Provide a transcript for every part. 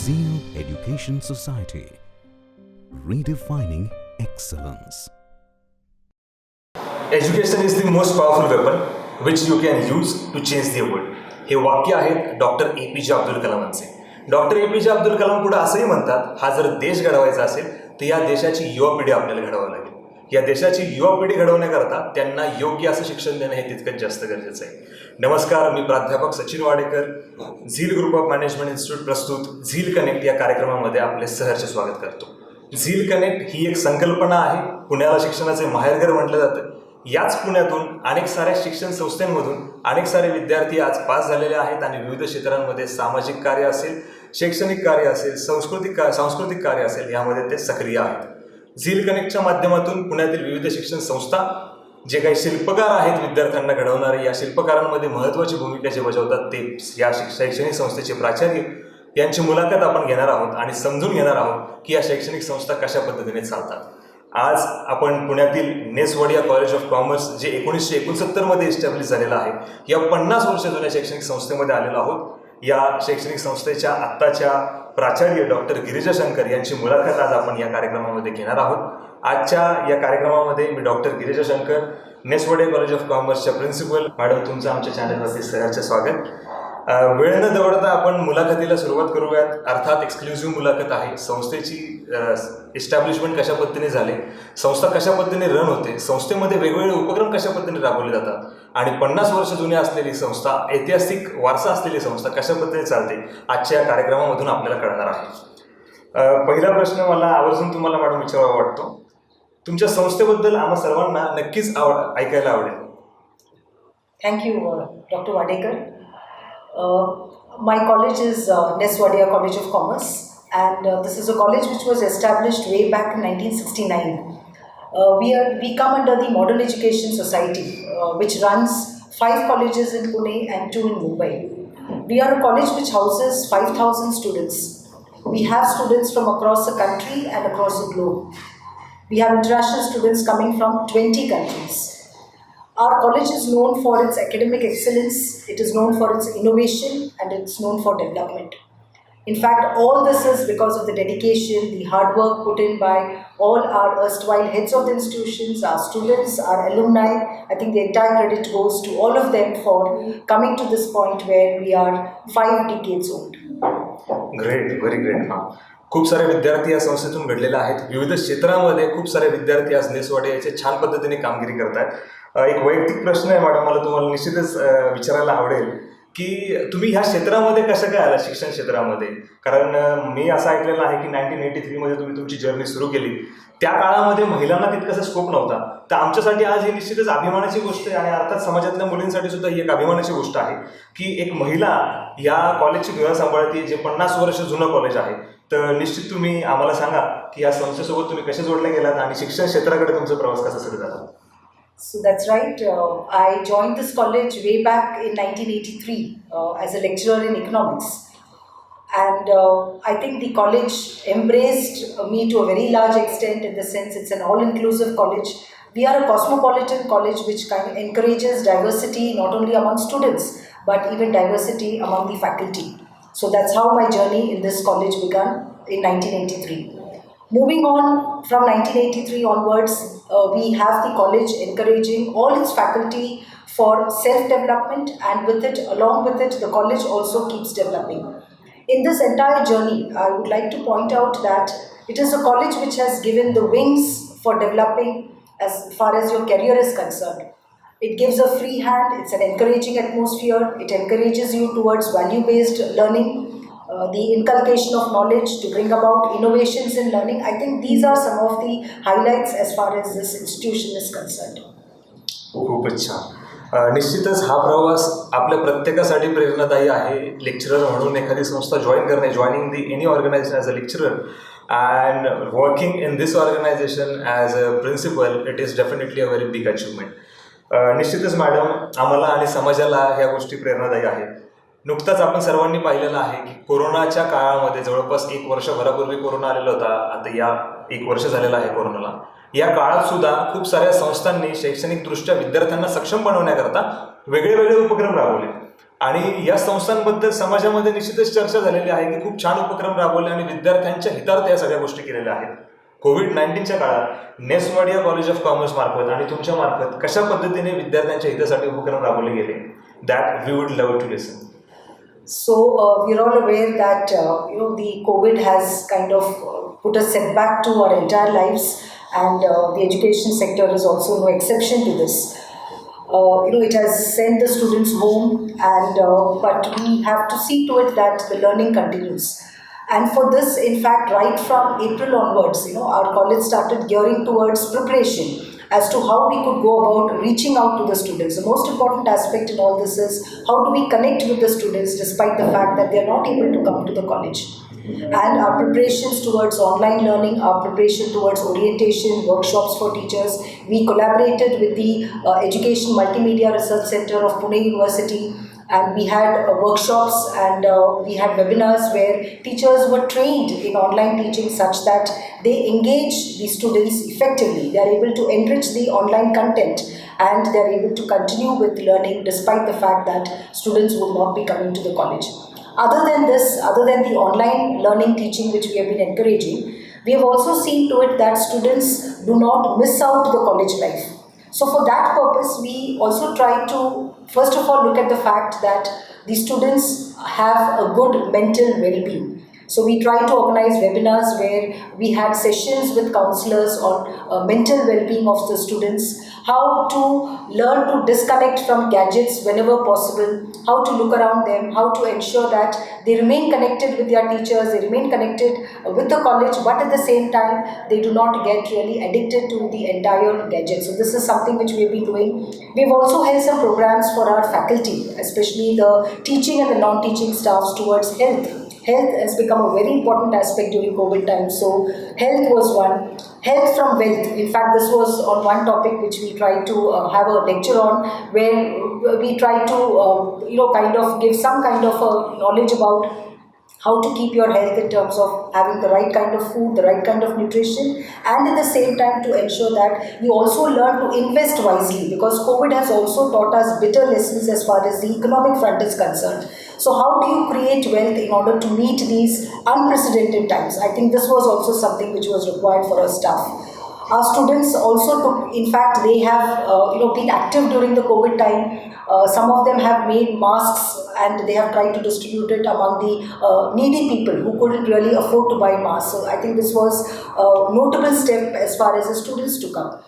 Zeal Education Society, redefining excellence. Education is the most powerful weapon which you can use to change the world. हे वाक्य आहेत doctor APJ Abdul कलामांचे. Doctor APJ Abdul Kalam पुढे असंही म्हणतात, हा जर देश घडवायचा असेल तर या देशाची युवा पिढी आपल्याला घडवावी लागेल. या देशाची युवा पिढी घडवण्याकरता त्यांना योग्य असं शिक्षण देणं हे तितकंच जास्त गरजेचं आहे. नमस्कार, मी प्राध्यापक सचिन वाडेकर, झील ग्रुप ऑफ मॅनेजमेंट इन्स्टिट्यूट प्रस्तुत झील कनेक्ट या कार्यक्रमामध्ये आपले सहर्ष स्वागत करतो. झील कनेक्ट ही एक संकल्पना आहे. पुण्याला शिक्षणाचे माहेरघर म्हटलं जातं. याच पुण्यातून अनेक साऱ्या शिक्षण संस्थांमधून अनेक सारे विद्यार्थी आज पास झालेले आहेत आणि विविध क्षेत्रांमध्ये सामाजिक कार्य असेल, शैक्षणिक कार्य असेल, सांस्कृतिक कार्य असेल, यामध्ये ते सक्रिय आहेत. झील कनेक्टच्या माध्यमातून पुण्यातील विविध शिक्षण संस्था जे काही शिल्पकार आहेत विद्यार्थ्यांना घडवणारे, या शिल्पकारांमध्ये महत्त्वाची भूमिका जे बजावतात ते या शैक्षणिक संस्थेचे प्राचार्य यांची मुलाखत आपण घेणार आहोत आणि समजून घेणार आहोत की या शैक्षणिक संस्था कशा पद्धतीने चालतात. आज आपण पुण्यातील नेस वाडिया कॉलेज ऑफ कॉमर्स जे 1969 मध्ये इस्टॅब्लिश झालेलं आहे, या 50 वर्ष जुन्या शैक्षणिक संस्थेमध्ये आलेलो आहोत. या शैक्षणिक संस्थेच्या आत्ताच्या प्राचार्य डॉक्टर गिरिजा शंकर यांची मुलाखत आज आपण या कार्यक्रमामध्ये घेणार आहोत. आजच्या या कार्यक्रमामध्ये मी doctor Girija Shankar, Ness Wadia college of कॉमर्सच्या प्रिन्सिपल. मॅडम, तुमचं आमच्या चॅनलवरती सहर्ष स्वागत. वेळ न दवडता आपण मुलाखतीला सुरुवात करूयात. अर्थात एक्सक्लुझिव्ह मुलाखत आहे. संस्थेची इस्टॅब्लिशमेंट कशा पद्धतीने झाले, संस्था कशा पद्धतीने रन होते, संस्थेमध्ये वेगवेगळे उपक्रम कशा पद्धतीने राबवले जातात आणि 50 वर्ष जुनी असलेली संस्था, ऐतिहासिक वारसा असलेली संस्था कशा पद्धतीने चालते, आजच्या या कार्यक्रमामधून आपल्याला कळणार आहे. पहिला प्रश्न मला आवर्जून तुम्हाला मॅडम विचारावा वाटतो. तुमच्या संस्थेबद्दल आम्हा सर्वांना नक्कीच ऐकायला आवडेल. Thank you doctor Wadekar. My college is NESS Wadia College of Commerce, and this is a college which was established way back in 1969. We come under the Modern Education Society, which runs 5 colleges in Pune and 2 in Mumbai. We are a college which houses 5,000 students. We have students from across the country and across the globe. We have international students coming from 20 countries. Our college is known for its academic excellence, it is known for its innovation, and it's known for development. In fact, all this is because of the dedication, the hard work put in by all our erstwhile heads of the institutions, our students, our alumni. I think the entire credit goes to all of them for coming to this point where we are 5 decades old. Great, very great. खूप सारे विद्यार्थी या संस्थेतून घडलेले आहेत. विविध क्षेत्रामध्ये खूप सारे विद्यार्थी आज नेस वाडिया याचे छान पद्धतीने कामगिरी करतात. एक वैयक्तिक प्रश्न आहे मॅडम, मला तुम्हाला निश्चितच विचारायला आवडेल की तुम्ही ह्या क्षेत्रामध्ये कसं काय आला, शिक्षण क्षेत्रामध्ये? कारण मी असं ऐकलेलं आहे की 1983 मध्ये तुम्ही तुमची जर्नी सुरू केली. त्या काळामध्ये महिलांना तितकासा स्कोप नव्हता. तर आमच्यासाठी आज ही निश्चितच अभिमानाची गोष्ट आहे आणि अर्थात समाजातल्या मुलींसाठी सुद्धा ही एक अभिमानाची गोष्ट आहे की एक महिला या कॉलेजची धुरा सांभाळते, जे 50 वर्ष जुनं कॉलेज आहे. तर निश्चित तुम्ही आम्हाला सांगा की या संस्थेसोबत तुम्ही कसे जोडले गेलात आणि शिक्षण क्षेत्राकडे तुमचा प्रवास कसा सुरू झाला? So that's right. I joined this college way back in 1983 as a lecturer in economics. And I think the college embraced me to a very large extent, in the sense it's an all-inclusive college. We are a cosmopolitan college which kind of encourages diversity not only among students but even diversity among the faculty. So that's how my journey in this college began in 1983. Moving on from 1983 onwards, we have the college encouraging all its faculty for self-development, and along with it, the college also keeps developing. In this entire journey, I would like to point out that it is a college which has given the wings for developing as far as your career is concerned. It gives a free hand, it's an encouraging atmosphere, it encourages you towards value-based learning, the inculcation of knowledge to bring about innovations in learning. I think these are some of the highlights as far as this institution is concerned. खूपच छान. निश्चितच हा प्रवास आपल्या प्रत्येकासाठी प्रेरणादायी आहे. Lecturer म्हणून एखादी संस्था जॉईन करणे, joining the any organisation as a lecturer and working in this organisation as a principal, it is definitely a very big achievement. निश्चितच मॅडम, आम्हाला आणि समाजाला ह्या गोष्टी प्रेरणादायी आहेत. नुकताच आपण सर्वांनी पाहिलेलं आहे की कोरोनाच्या काळामध्ये जवळपास 1 वर्षभरापूर्वी कोरोना आलेला होता. आता या 1 वर्ष झालेलं आहे कोरोनाला. या काळात सुद्धा खूप साऱ्या संस्थांनी शैक्षणिकदृष्ट्या विद्यार्थ्यांना सक्षम बनवण्याकरता वेगळे वेगळे उपक्रम राबवले. आणि या संस्थांबद्दल समाजामध्ये निश्चितच चर्चा झालेली आहे की खूप छान उपक्रम राबवले आणि विद्यार्थ्यांच्या हितार्थ या सगळ्या गोष्टी केलेल्या आहेत. कोविड-19च्या काळात नेस वाडिया कॉलेज ऑफ कॉमर्स मार्फत आणि तुमच्या मार्फत कशा पद्धतीने विद्यार्थ्यांच्या हितासाठी उपक्रम राबवले गेले, that we would love to listen. So we're all aware that the COVID has kind of put a setback to our entire lives, and the education sector is also no exception to this. It has sent the students home, and but we have to see to it that the learning continues. And for this, in fact, right from April onwards, our college started gearing towards preparation as to how we could go about reaching out to the students. The most important aspect in all this is how do we connect with the students despite the fact that they are not able to come to the college. And our preparations towards online learning, our preparation towards orientation, workshops for teachers. We collaborated with the Education Multimedia Research Center of Pune University, and we had workshops and we had webinars where teachers were trained in online teaching such that they engage the students effectively. They are able to enrich the online content and they are able to continue with learning despite the fact that students would not be coming to the college. Other than this, other than the online learning teaching which we have been encouraging, we have also seen to it that students do not miss out the college life. So for that purpose, we also try to first of all look at the fact that the students have a good mental well-being. So we try to organize webinars where we had sessions with counselors on mental well-being of the students, how to learn to disconnect from gadgets whenever possible, how to look around them, how to ensure that they remain connected with their teachers, they remain connected with the college, but at the same time they do not get really addicted to the entire gadget. So this is something which we have been doing. We have also held some programs for our faculty, especially the teaching and the non-teaching staffs towards health. Health has become a very important aspect during COVID time. So health was one. Health from wealth. In fact, this was on one topic which we tried to have a lecture on, where we tried to kind of give some kind of knowledge about how to keep your health in terms of having the right kind of food, the right kind of nutrition, and at the same time to ensure that you also learn to invest wisely, because COVID has also taught us bitter lessons as far as the economic front is concerned. So how do you create wealth in order to meet these unprecedented times? I think this was also something which was required for our staff. Our students also took, in fact, they have been active during the COVID time. Some of them have made masks and they have tried to distribute it among the needy people who couldn't really afford to buy masks. So I think this was a notable step as far as the students took up.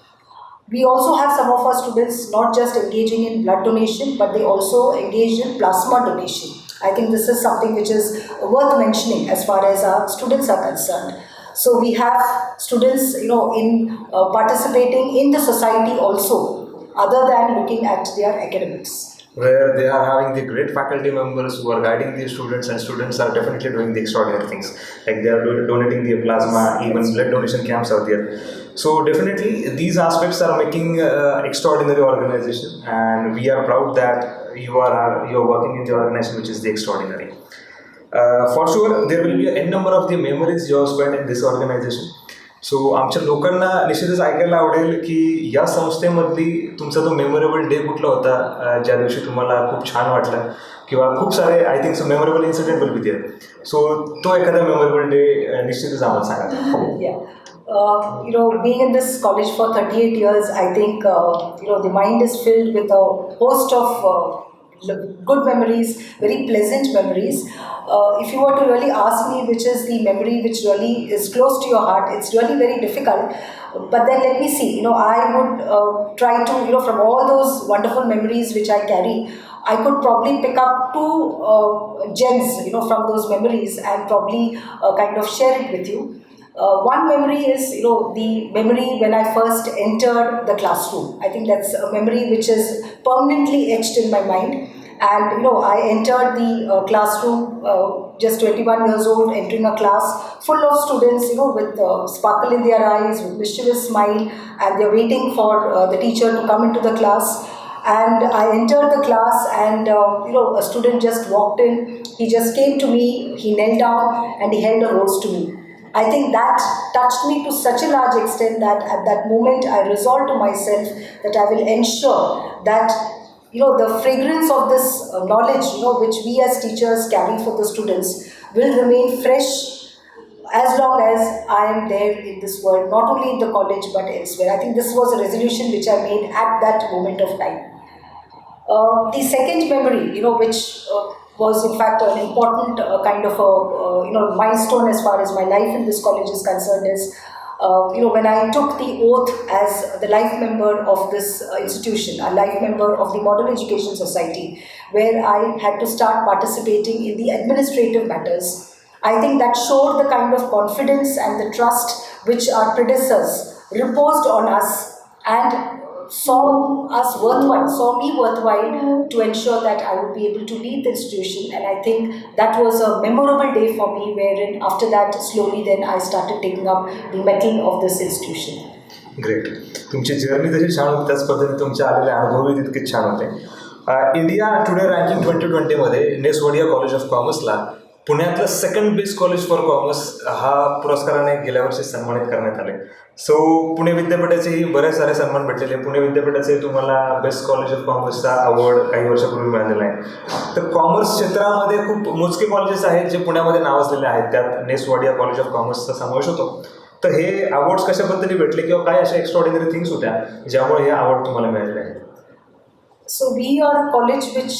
We also have some of our students not just engaging in blood donation, but they also engaged in plasma donation. I think this is something which is worth mentioning as far as our students are concerned. So we have students, in participating in the society also, other than looking at their academics. Where they are having the great faculty members who are guiding these students, and students are definitely doing the extraordinary things. Like they are donating the plasma, even blood donation camps are there. So definitely these aspects are making extraordinary organization, and we are proud that you are working in the organization which is the extraordinary. For sure there will be a n number of the memories you have spent in this organization. सो आमच्या लोकांना निश्चितच ऐकायला आवडेल की या संस्थेमधली तुमचा तो memorable day कुठला होता ज्या दिवशी तुम्हाला खूप छान वाटलं, किंवा खूप सारे I think so memorable incident will be there. So तो एखादा मेमोरेबल डे निश्चितच आम्हाला सांगा. Being in this college for 38 years, I think, the mind is filled with a host of good memories, very pleasant memories. If you were to really ask me which is the memory which really is close to your heart, it's really very difficult. But then let me see, I would try to, from all those wonderful memories which I carry, I could probably pick up two gems, from those memories and probably kind of share it with you. One memory is, the memory when I first entered the classroom. I think that's a memory which is permanently etched in my mind. And, I entered the classroom, just 21 years old, entering a class full of students, with sparkle in their eyes, with mischievous smile, and they're waiting for the teacher to come into the class. And I entered the class and, a student just walked in. He just came to me, he knelt down and he held a rose to me. I think that touched me to such a large extent that at that moment I resolved to myself that I will ensure that the fragrance of this knowledge, which we as teachers carry for the students will remain fresh as long as I am there in this world, not only in the college but elsewhere. I think this was a resolution which I made at that moment of time. The second memory, which was in fact an important kind of a milestone as far as my life in this college is concerned, is when I took the oath as the life member of this institution, a life member of the Model Education Society, where I had to start participating in the administrative matters. I think that showed the kind of confidence and the trust which our predecessors reposed on us and saw me worthwhile to ensure that I would be able to lead the institution. And I think that was a memorable day for me, wherein after that slowly then I started taking up the mettle of this institution. Great. तुमची journey जशी छान होती त्याच पद्धतीने तुमचे आलेले अनुभवही तितकेच छान होते. इंडिया टुडे रँकिंग 2020मध्ये नेस वाडिया कॉलेज ऑफ कॉमर्सला पुण्यातलं second best college for commerce हा पुरस्काराने गेल्या वर्षी सन्मानित करण्यात आले. सो पुणे विद्यापीठाचेही बरेच सारे सन्मान भेटलेले. पुणे विद्यापीठाचे तुम्हाला बेस्ट कॉलेज ऑफ कॉमर्सचा अवॉर्ड काही वर्षापूर्वी मिळालेला आहे. तर कॉमर्स क्षेत्रामध्ये खूप मोजके कॉलेजेस आहेत जे पुण्यामध्ये नावाजलेले आहेत. त्यात नेस वाडिया कॉलेज ऑफ कॉमर्सचा समावेश होतो. तर हे अवॉर्ड्स कशा पद्धतीने भेटले किंवा काय अशा एक्स्ट्राऑर्डिनरी थिंग्स होत्या ज्यामुळे हे अवॉर्ड तुम्हाला मिळालेले आहेत? So we are a college which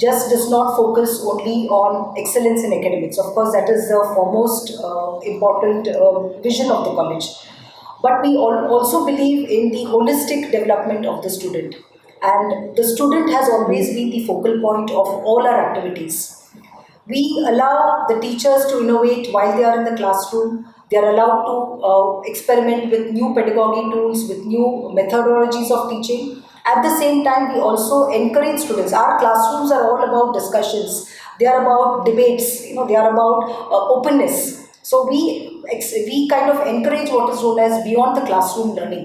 just does not focus only on excellence in academics. Of course, that is the foremost important vision of the college. But we also believe in the holistic development of the student. And the student has always been the focal point of all our activities. We allow the teachers to innovate while they are in the classroom. They are allowed to experiment with new pedagogy tools, with new methodologies of teaching. At the same time, we also encourage students. Our classrooms are all about discussions. They are about debates. They are about openness. So we kind of encourage what is known as beyond the classroom learning.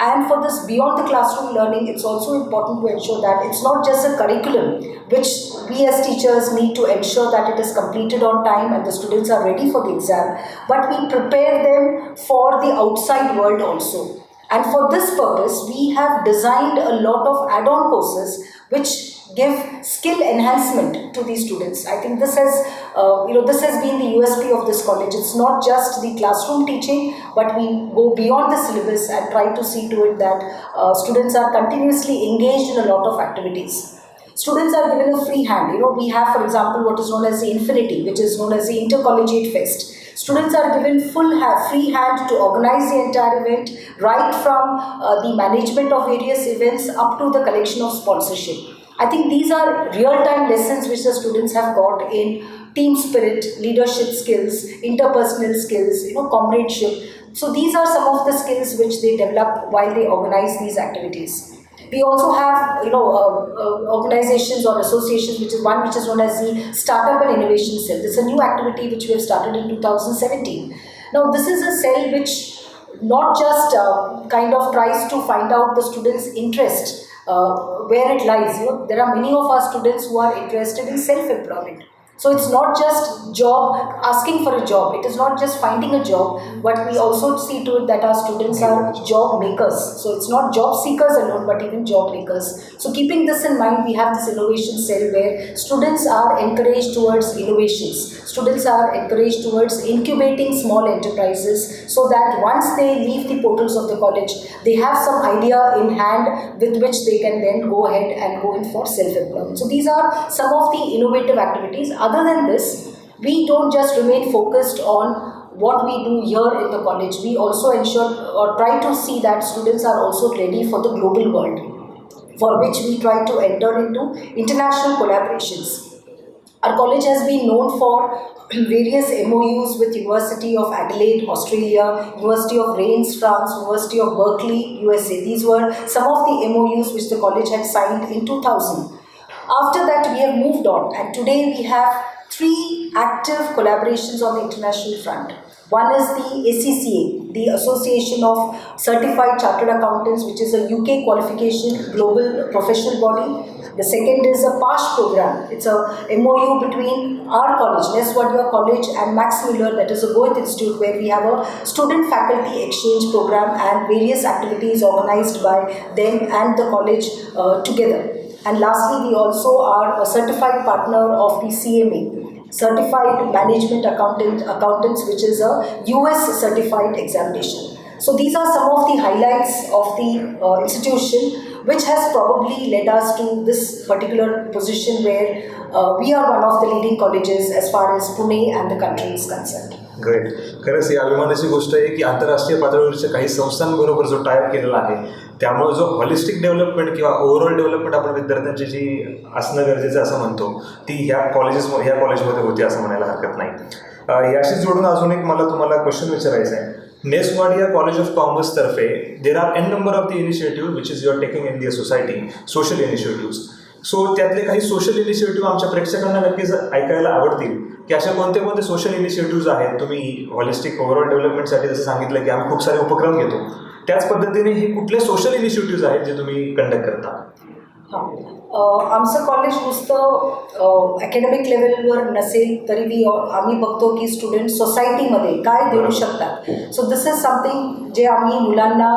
And for this beyond the classroom learning, it's also important to ensure that it's not just a curriculum which we as teachers need to ensure that it is completed on time and the students are ready for the exam, but we prepare them for the outside world also. And for this purpose, we have designed a lot of add-on courses which give skill enhancement to these students. I think this has been the USP of this college. It's not just the classroom teaching, but we go beyond the syllabus and try to see to it that students are continuously engaged in a lot of activities. Students are given a free hand. We have, for example, what is known as the Infinity, which is known as the Intercollegiate Fest. Students are given free hand to organize the entire event, right from the management of various events up to the collection of sponsorship. I think these are real-time lessons which the students have got in team spirit, leadership skills, interpersonal skills, comradeship. So these are some of the skills which they develop while they organize these activities. We also have, organizations or associations, which is known as the Startup and Innovation Cell. This is a new activity which we have started in 2017. Now, this is a cell which not just kind of tries to find out the students' interest, where it lies. There are many of our students who are interested in self-employment. So it's not just asking for a job. It is not just finding a job, but we also see to it that our students are job makers. So it's not job seekers alone, but even job makers. So keeping this in mind, we have this innovation cell where students are encouraged towards innovations. Students are encouraged towards incubating small enterprises so that once they leave the portals of the college, they have some idea in hand with which they can then go ahead and go in for self-employment. So these are some of the innovative activities. Other than this, we don't just remain focused on what we do here in the college. We also ensure or try to see that students are also ready for the global world, for which we try to enter into international collaborations. Our college has been known for various MOUs with University of Adelaide, Australia, University of Reims, France, University of Berkeley, USA. These were some of the MOUs which the college had signed in 2000. After that, we have moved on, and today we have 3 active collaborations on the international front. One is the ACCA, the Association of Certified Chartered Accountants, which is a UK qualification global professional body. The second is a PASH program. It's a MOU between our college, NESS Wadia College, and Max Muller, that is a Goethe Institute, where we have a student-faculty exchange program and various activities organized by them and the college together. And lastly, we also are a certified partner of the CMA, Certified Management Accountants, which is a US certified examination. So these are some of the highlights of the institution, which has probably led us to this particular position where we are one of the leading colleges as far as Pune and the country is concerned. Great. खरंच ही अभिमानाची गोष्ट आहे की आंतरराष्ट्रीय पातळीवरच्या काही संस्थांबरोबर जो tie up केलेला आहे त्यामुळे जो हॉलिस्टिक डेव्हलपमेंट किंवा ओव्हरऑल डेव्हलपमेंट आपण विद्यार्थ्यांची जी असणं गरजेचं असं म्हणतो ती ह्या कॉलेजमध्ये होती असं म्हणायला हरकत नाही. याशी जोडून अजून एक मला तुम्हाला क्वेश्चन विचारायचा आहे. Ness Wadia college of commerce तर्फे there are N number of the initiative which is you are taking in the society, social initiative. So त्यातले काही सोशल इनिशिएटिव्ह आमच्या प्रेक्षकांना नक्कीच ऐकायला आवडतील की अशा कोणते कोणते सोशल इनिशिएटिव्ह आहेत तुम्ही हॉलिस्टिक ओव्हरऑल डेव्हलपमेंटसाठी जसं सांगितलं की आम्ही खूप सारे उपक्रम घेतो, त्याच पद्धतीने हे कुठले सोशल इनिशिएटिव्ह आहेत जे तुम्ही कंडक्ट करता? हां, आमचं कॉलेज नुसतं अकॅडमिक लेवलवर नसेल तरी आम्ही बघतो की स्टुडंट सोसायटीमध्ये काय देऊ शकतात. सो दिस इज समथिंग जे आम्ही मुलांना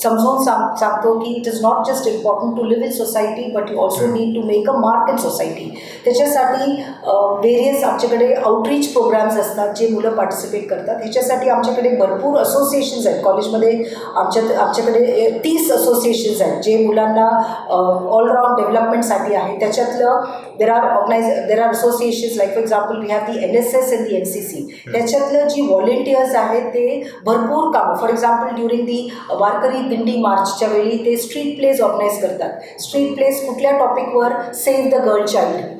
समजावून सांगतो की it is not just important to live in society but you also need to make a mark in society. त्याच्यासाठी व्हेरियस आमच्याकडे आउटरीच प्रोग्राम्स असतात जे मुलं पार्टिसिपेट करतात. ह्याच्यासाठी आमच्याकडे भरपूर असोसिएशन्स आहेत कॉलेजमध्ये. आमच्याकडे 30 असोसिएशन्स आहेत जे मुलांना ऑलराऊंड डेव्हलपमेंटसाठी आहे. त्याच्यातलं there are associations like for example we have the NSS and the NCC. त्याच्यातलं जी व्हॉलेंटियर्स आहेत ते भरपूर कामं, for example during the Warkari Dindi मार्चच्या वेळी ते स्ट्रीट प्लेज ऑर्गनाईज करतात. स्ट्रीट प्लेज कुठल्या टॉपिकवर, सेव्ह द गर्ल चाइल्ड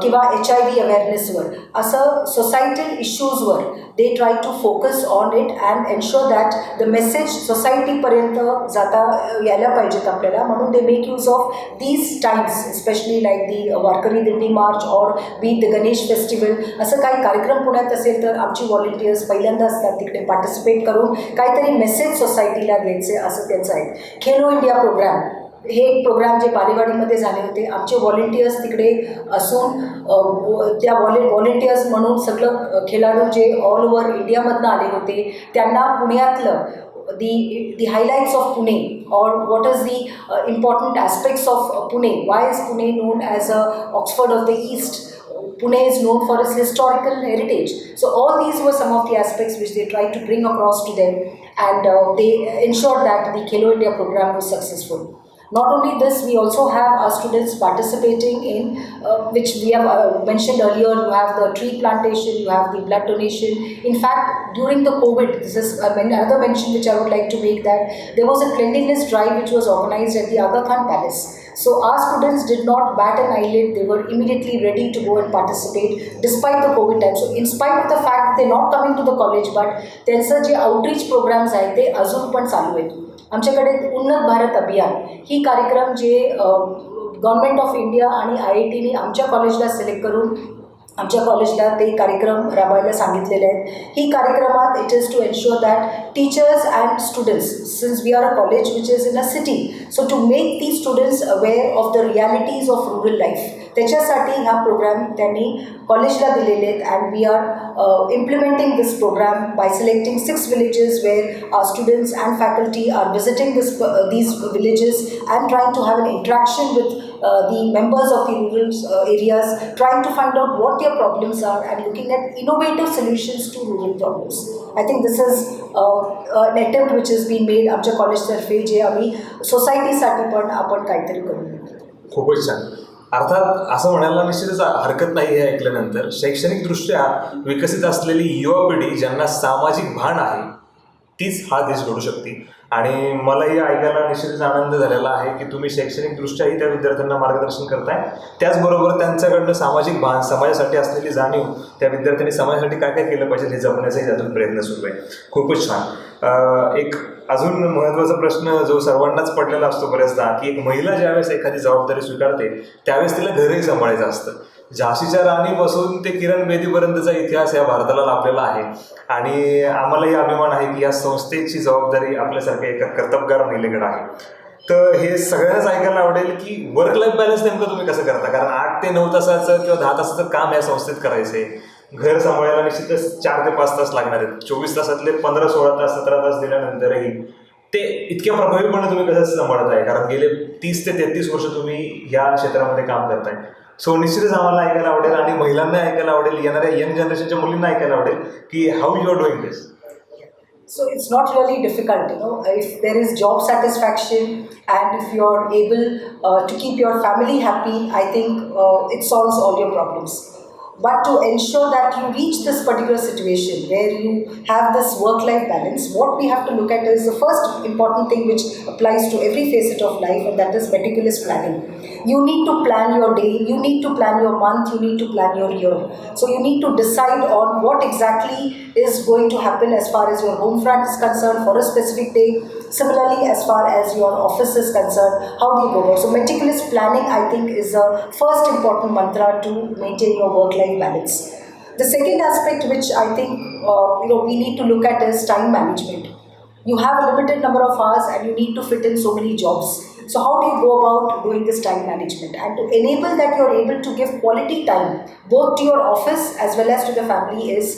किंवा HIV अवेअरनेसवर, असं सोसायटल इश्यूजवर they try to focus on it and ensure that the message सोसायटीपर्यंत यायला पाहिजेत आपल्याला. म्हणून they make use of these times, specially like the Warkari Dindi march or be the Ganesh festival. असं काही कार्यक्रम पुण्यात असेल तर आमची व्हॉलेंटियर्स पहिल्यांदा असतात तिकडे पार्टिसिपेट करून काहीतरी मेसेज सोसायटीला द्यायचे असं त्यांचं आहे. खेलो इंडिया प्रोग्राम हे एक प्रोग्राम जे बालेवाडीमध्ये झाले होते. आमचे व्हॉलेंटियर्स तिकडे असून त्या व्हॉलेंटियर्स म्हणून सगळं खेळाडू जे ऑल ओव्हर इंडियामधनं आले होते त्यांना पुण्यातलं the highlights of Pune or what is the important aspects of Pune. Why is Pune known as a Oxford of the East? Pune is known for its historical heritage. So all these were some of the aspects which they tried to bring across to them, and they ensured that the Khelo India program was successful. Not only this, we also have our students participating in which we have mentioned earlier. You have the tree plantation, you have the blood donation. In fact, during the COVID, this is another mention which I would like to make, that there was a cleanliness drive which was organized at the Aga Khan Palace. So our students did not bat an eyelid. They were immediately ready to go and participate despite the COVID time. So in spite of the fact they're not coming to the college, but त्यांचं जे outreach programmes आहेत ते अजून पण चालू आहेत. आमच्याकडे उन्नत भारत अभियान ही कार्यक्रम जे गव्हर्नमेंट ऑफ इंडिया आणि IITने आमच्या कॉलेजला सिलेक्ट करून आमच्या कॉलेजला ते कार्यक्रम राबवायला सांगितलेले आहेत. ही कार्यक्रमात it is to ensure that teachers and students, since we are a college which is in a city, so to make the students aware of the realities of rural life, त्याच्यासाठी हा प्रोग्राम त्यांनी कॉलेजला दिलेले आहेत. And we are implementing this programme by selecting 6 villages where our students and faculty are visiting these villages and trying to have an interaction with the members of the rural areas, trying to find out what their problems are and looking at innovative solutions to rural problems. I think this is an attempt which has been made आमच्या कॉलेजतर्फे, जे आम्ही सोसायटीसाठी पण आपण काहीतरी करू. खूपच छान. अर्थात असं म्हणायला निश्चितच हरकत नाही हे ऐकल्यानंतर, शैक्षणिकदृष्ट्या विकसित असलेली युवा पिढी ज्यांना सामाजिक भान आहे तीच हा देश घडू शकते. आणि मलाही ऐकायला निश्चितच आनंद झालेला आहे की तुम्ही शैक्षणिकदृष्ट्याही त्या विद्यार्थ्यांना मार्गदर्शन करताय, त्याचबरोबर त्यांच्याकडनं सामाजिक भान, समाजासाठी असलेली जाणीव, त्या विद्यार्थ्यांनी समाजासाठी काय काय केलं पाहिजे हे जपण्याचाही त्यातून प्रयत्न सुरू आहे. खूपच छान. एक अजून महत्त्वाचा प्रश्न जो सर्वांनाच पडलेला असतो बऱ्याचदा, की एक महिला ज्यावेळेस एखादी जबाबदारी स्वीकारते त्यावेळेस तिला घरही सांभाळायचं असतं. झाशीच्या राणीपासून ते किरण बेदीपर्यंतचा इतिहास या भारताला लाभलेला आहे आणि आम्हालाही अभिमान आहे की या संस्थेची जबाबदारी आपल्यासारख्या एका कर्तबगार महिलेकडे आहे. तर हे सगळ्यांनाच ऐकायला आवडेल की वर्क लाईफ बॅलन्स नेमकं तुम्ही कसं करता, कारण 8 ते 9 तासाचं किंवा 10 तासाचं काम या संस्थेत करायचं आहे. घर सांभाळायला निश्चितच 4 ते 5 तास लागणार आहेत. 24 तासातले 15-16 तास 17 तास दिल्यानंतरही ते इतक्या प्रभावीपणे तुम्ही कसं सांभाळत आहे, कारण गेले 30 ते 33 वर्ष तुम्ही या क्षेत्रामध्ये काम करताय. सो निश्चितच आम्हाला ऐकायला आवडेल आणि महिलांना ऐकायला आवडेल, येणाऱ्या यंग जनरेशनच्या मुलींना ऐकायला आवडेल की how you are doing this. So it's not really difficult, if there is job satisfaction and if you're able to keep your family happy, I think it solves all your problems. But to ensure that you reach this particular situation where you have this work-life balance, what we have to look at is the first important thing which applies to every facet of life, and that is meticulous planning. You need to plan your day, you need to plan your month, you need to plan your year. So you need to decide on what exactly is going to happen as far as your home front is concerned for a specific day. Similarly, as far as your office is concerned, how do you go about? So meticulous planning, I think, is the first important mantra to maintain your work-life balance. The second aspect which I think we need to look at is time management. You have a limited number of hours and you need to fit in so many jobs. So how do you go about doing this time management? And to enable that you're able to give quality time both to your office as well as to the family is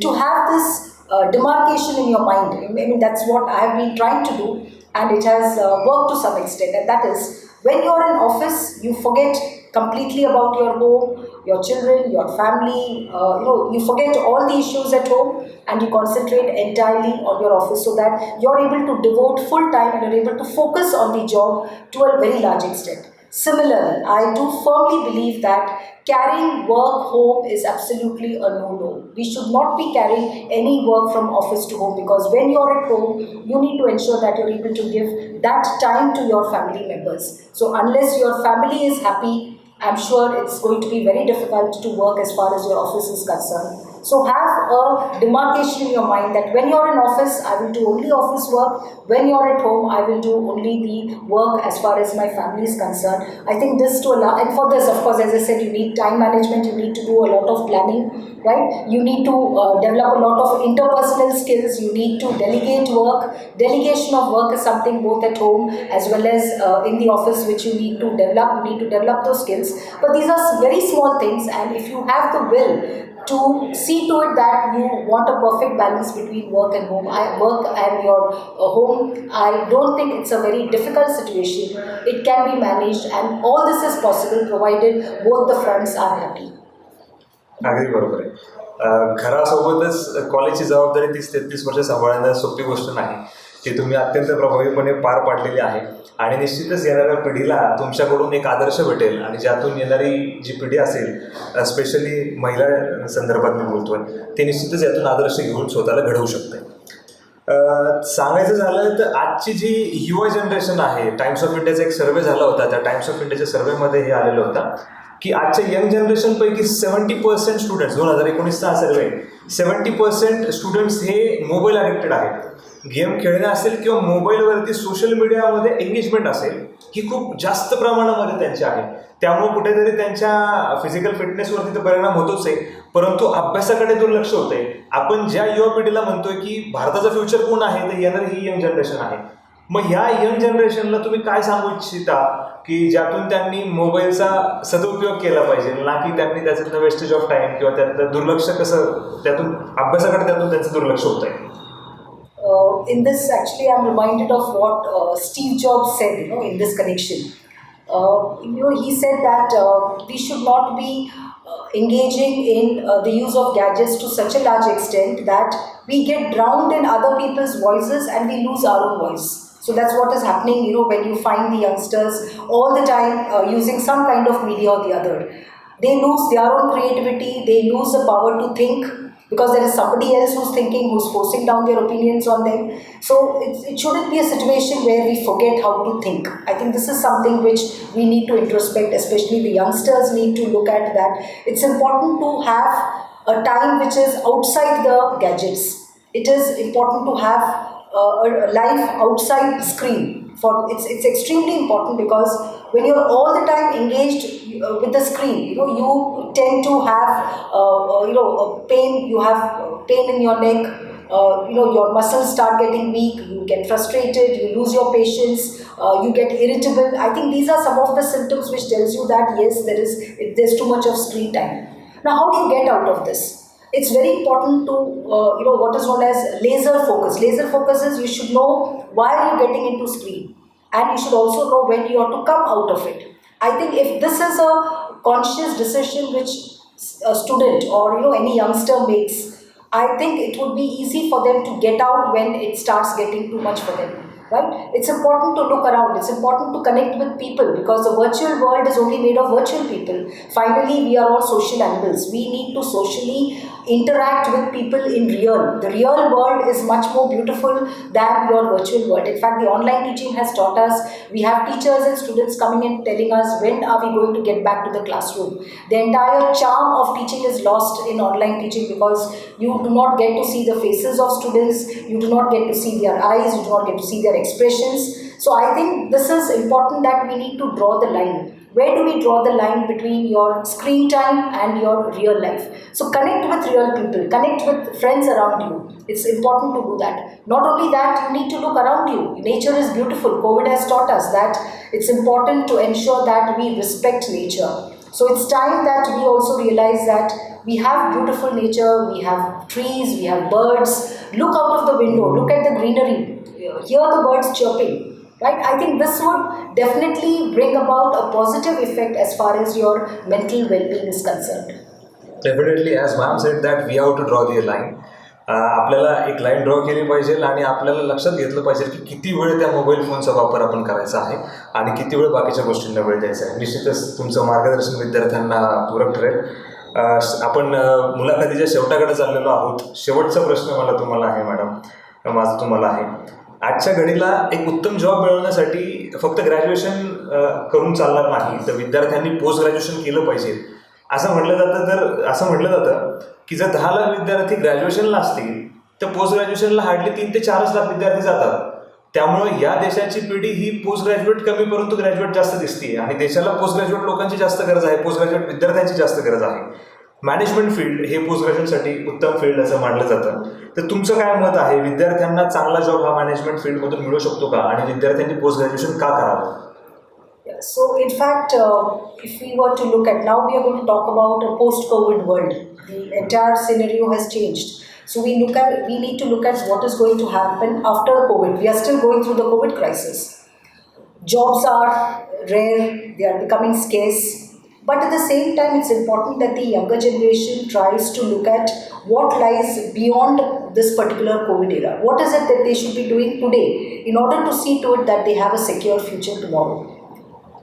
to have this demarcation in your mind. I mean, that's what I have been trying to do, and it has worked to some extent. And that is, when you're in office, you forget completely about your home, your children, your family. You forget all the issues at home, and you concentrate entirely on your office, so that you're able to devote full time and you're able to focus on the job to a very large extent. Similarly, I do firmly believe that carrying work home is absolutely a no-no. We should not be carrying any work from office to home, because when you're at home, you need to ensure that you're able to give that time to your family members. So unless your family is happy, I'm sure it's going to be very difficult to work as far as your office is concerned. So have a demarcation in your mind that when you're in office, I will do only office work. When you're at home, I will do only the work as far as my family is concerned. I think this to allow, and for this, of course, as I said, you need time management, you need to do a lot of planning, right? You need to develop a lot of interpersonal skills, you need to delegate work. Delegation of work is something both at home as well as in the office which you need to develop. You need to develop those skills. But these are very small things, and if you have the will to see to it that you want a perfect balance between work and home, work and your home, I don't think it's a very difficult situation. It can be managed, and all this is possible provided both the fronts are happy. अगदी बरोबर आहे. घरासोबतच कॉलेजची जबाबदारी 30-33 वर्ष सांभाळणं सोपी गोष्ट नाही. ती तुम्ही अत्यंत प्रभावीपणे पार पाडलेली आहे, आणि निश्चितच येणाऱ्या पिढीला तुमच्याकडून एक आदर्श भेटेल, आणि ज्यातून येणारी जी पिढी असेल, स्पेशली महिला संदर्भात मी बोलतोय, ते निश्चितच यातून आदर्श घेऊन स्वतःला घडवू शकते. सांगायचं झालं तर आजची जी युवा जनरेशन आहे, टाइम्स ऑफ इंडियाचा एक सर्वे झाला होता, त्या टाइम्स ऑफ इंडियाच्या सर्वेमध्ये हे आलेलं होतं की आजच्या यंग जनरेशनपैकी 70% स्टुडंट्स, 2019चा हा सर्वे, 70% स्टुडंट्स हे मोबाईल ॲडिक्टेड आहेत. गेम खेळणं असेल किंवा मोबाईलवरती सोशल मीडियामध्ये एंगेजमेंट असेल, ही खूप जास्त प्रमाणामध्ये त्यांची आहे. त्यामुळे कुठेतरी त्यांच्या फिजिकल फिटनेसवरती तर परिणाम होतोच आहे, परंतु अभ्यासाकडे दुर्लक्ष होते. आपण ज्या युवा पिढीला म्हणतोय की भारताचा फ्युचर कोण आहे, तर येणारी ही यंग जनरेशन आहे. मग ह्या यंग जनरेशनला तुम्ही काय सांगू इच्छिता की ज्यातून त्यांनी मोबाईलचा सदुपयोग केला पाहिजे, ना की त्यांनी त्याच्यातनं वेस्टेज ऑफ टाईम किंवा त्यातलं दुर्लक्ष, कसं त्यातून अभ्यासाकडे त्यातून त्यांचं दुर्लक्ष होत आहे? In this, actually, I'm reminded of what Steve Jobs said, in this connection. He said that we should not be engaging in the use of gadgets to such a large extent that we get drowned in other people's voices and we lose our own voice. So that's what is happening, when you find the youngsters all the time using some kind of media or the other. They lose their own creativity, they lose the power to think, because there is somebody else who's thinking, who's forcing down their opinions on them. So it shouldn't be a situation where we forget how to think. I think this is something which we need to introspect, especially the youngsters need to look at that. It's important to have a time which is outside the gadgets. It is important to have a life outside the screen. It's extremely important, because when you're all the time engaged with the screen, you tend to have pain. You have pain in your neck. Your muscles start getting weak. You get frustrated. You lose your patience. You get irritable. I think these are some of the symptoms which tells you that yes, there's too much of screen time. Now, how do you get out of this? It's very important to what is known as laser focus. Laser focus is you should know why you're getting into screen, and you should also know when you have to come out of it. I think if this is a conscious decision which a student or any youngster makes, I think it would be easy for them to get out when it starts getting too much for them. Right? It's important to look around. It's important to connect with people, because the virtual world is only made of virtual people. Finally, we are all social animals. We need to socially interact with people in real. The real world is much more beautiful than your virtual world. In fact, the online teaching has taught us. We have teachers and students coming in telling us, when are we going to get back to the classroom? The entire charm of teaching is lost in online teaching, because you do not get to see the faces of students, you do not get to see their eyes, you do not get to see their expressions. So I think this is important, that we need to draw the line. Where do we draw the line between your screen time and your real life? So connect with real people, connect with friends around you. It's important to do that. Not only that, you need to look around you. Nature is beautiful. COVID has taught us that it's important to ensure that we respect nature. So it's time that we also realize that we have beautiful nature, we have trees, we have birds. Look out of the window, look at the greenery, hear the birds chirping. Right? I think this would definitely bring about a positive effect as far as your mental well-being is concerned. Definitely as ma'am said that we have to draw the line. आपल्याला एक line draw केली पाहिजे आणि आपल्याला लक्षात घेतलं पाहिजे की किती वेळ त्या मोबाईल फोनचा वापर आपण करायचा आहे आणि किती वेळ बाकीच्या गोष्टींना वेळ द्यायचा आहे. निश्चितच तुमचं मार्गदर्शन विद्यार्थ्यांना पूरक ठरेल. आपण मुलाखतीच्या शेवटाकडे चाललेलो आहोत. शेवटचा प्रश्न मला तुम्हाला आहे मॅडम, माझा तुम्हाला आहे. आजच्या घडीला एक उत्तम जॉब मिळवण्यासाठी फक्त ग्रॅज्युएशन करून चालणार नाही, तर विद्यार्थ्यांनी पोस्ट ग्रॅज्युएशन केलं पाहिजे असं म्हटलं जातं की जर 10 लाख विद्यार्थी ग्रॅज्युएशनला असतील तर पोस्ट ग्रॅज्युएशनला हार्डली 3 ते 4 लाख विद्यार्थी जातात. त्यामुळं या देशाची पिढी ही पोस्ट ग्रॅज्युएट कमी परंतु ग्रॅज्युएट जास्त दिसते आणि देशाला पोस्ट ग्रॅज्युएट लोकांची जास्त गरज आहे, पोस्ट ग्रॅज्युएट विद्यार्थ्यांची जास्त गरज आहे. मॅनेजमेंट फील्ड हे पोस्ट ग्रॅज्युएटसाठी उत्तम फील्ड असं मानलं जातं. तर तुमचं काय मत आहे, विद्यार्थ्यांना चांगला जॉब हा मॅनेजमेंट फील्डमधून मिळू शकतो का आणि विद्यार्थ्यांनी पोस्ट ग्रॅज्युएशन का करावं? So in fact, if we were to look at, now we are going to talk about a post-COVID world. The entire scenario has changed. So we need to look at what is going to happen after COVID. We are still going through the COVID crisis. Jobs are rare, they are becoming scarce. But at the same time, it's important that the younger generation tries to look at what lies beyond this particular COVID era. What is it that they should be doing today in order to see to it that they have a secure future tomorrow?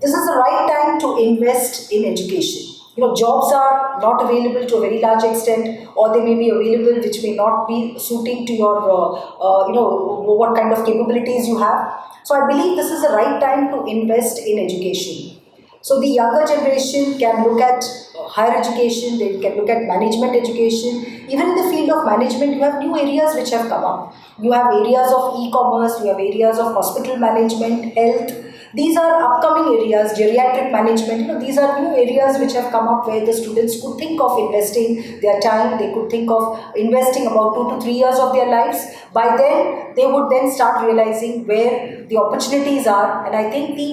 This is the right time to invest in education. Jobs are not available to a very large extent, or they may be available which may not be suiting to your, what kind of capabilities you have. So I believe this is the right time to invest in education. So the younger generation can look at higher education, they can look at management education. Even in the field of management, you have new areas which have come up. You have areas of e-commerce, you have areas of hospital management, health. These are upcoming areas, geriatric management. These are new areas which have come up where the students could think of investing their time. They could think of investing about 2 to 3 years of their lives. By then, they would then start realizing where the opportunities are. And I think the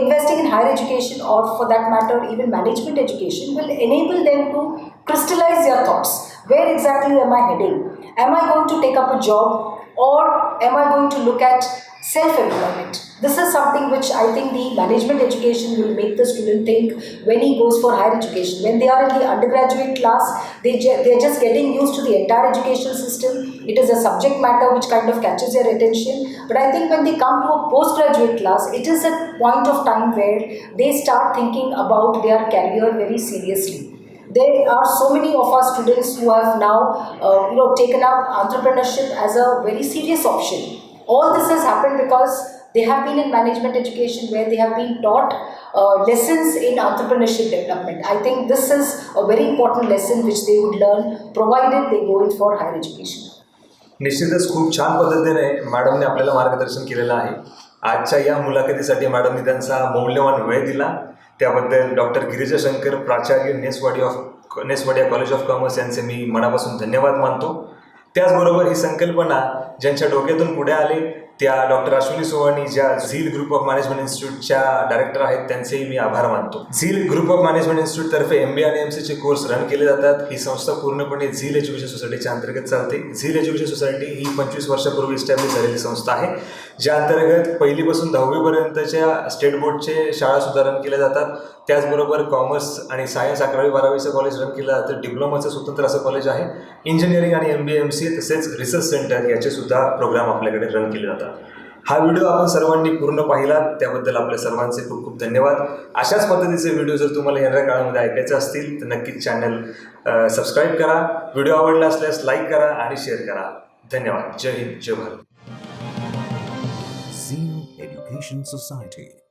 investing in higher education, or for that matter even management education, will enable them to crystallize their thoughts. Where exactly am I heading? Am I going to take up a job, or am I going to look at self-employment? This is something which I think the management education will make the student think when he goes for higher education. When they are in the undergraduate class, they're just getting used to the entire educational system. It is a subject matter which kind of catches their attention. But I think when they come to a postgraduate class, it is a point of time where they start thinking about their career very seriously. There are so many of our students who have now taken up entrepreneurship as a very serious option. All this has happened because they have been in management education, where they have been taught lessons in entrepreneurship development. I think this is a very important lesson which they would learn provided they go in for higher education. निश्चितच खूप छान पद्धतीने मॅडमने आपल्याला मार्गदर्शन केलेलं आहे. आजच्या या मुलाखतीसाठी मॅडमने त्यांचा मौल्यवान वेळ दिला, त्याबद्दल डॉक्टर गिरिजा शंकर, प्राचार्य नेस वाडिया कॉलेज ऑफ कॉमर्स यांचे मी मनापासून धन्यवाद मानतो. त्याचबरोबर ही संकल्पना ज्यांच्या डोक्यातून पुढे आली त्या डॉक्टर अश्विनी सोवानी ज्या झील ग्रुप ऑफ मॅनेजमेंट इन्स्टिट्यूटच्या डायरेक्टर आहेत त्यांचेही मी आभार मानतो. झील ग्रुप ऑफ मॅनेजमेंट इन्स्टिट्यूटतर्फे MBA आणि MCAचे कोर्स रन केले जातात. ही संस्था पूर्णपणे झील एज्युकेशन सोसायटीच्या अंतर्गत चालते. झील एज्युकेशन सोसायटी ही 25 वर्षापूर्वी इस्टॅब्लिश झालेली संस्था आहे, ज्या अंतर्गत पहिलीपासून 10वीपर्यंतच्या स्टेट बोर्डचे शाळासुद्धा रन केल्या जातात. त्याचबरोबर कॉमर्स आणि सायन्स 11वी-12वीचं कॉलेज रन केलं जातं. डिप्लोमाचं स्वतंत्र असं कॉलेज आहे. इंजिनिअरिंग आणि MBA MCA तसेच रिसर्च सेंटर याचे सुद्धा प्रोग्राम आपल्याकडे रन केले जातात. हा व्हिडिओ आपण सर्वांनी पूर्ण पाहिला त्याबद्दल आपल्या सर्वांचे खूप खूप धन्यवाद. अशाच पद्धतीचे व्हिडिओ जर तुम्हाला येणाऱ्या काळामध्ये ऐकायचे असतील तर नक्कीच चॅनल सबस्क्राईब करा. व्हिडिओ आवडला असल्यास लाईक करा आणि शेअर करा. धन्यवाद. जय हिंद, जय भारत. Zeal Education Society.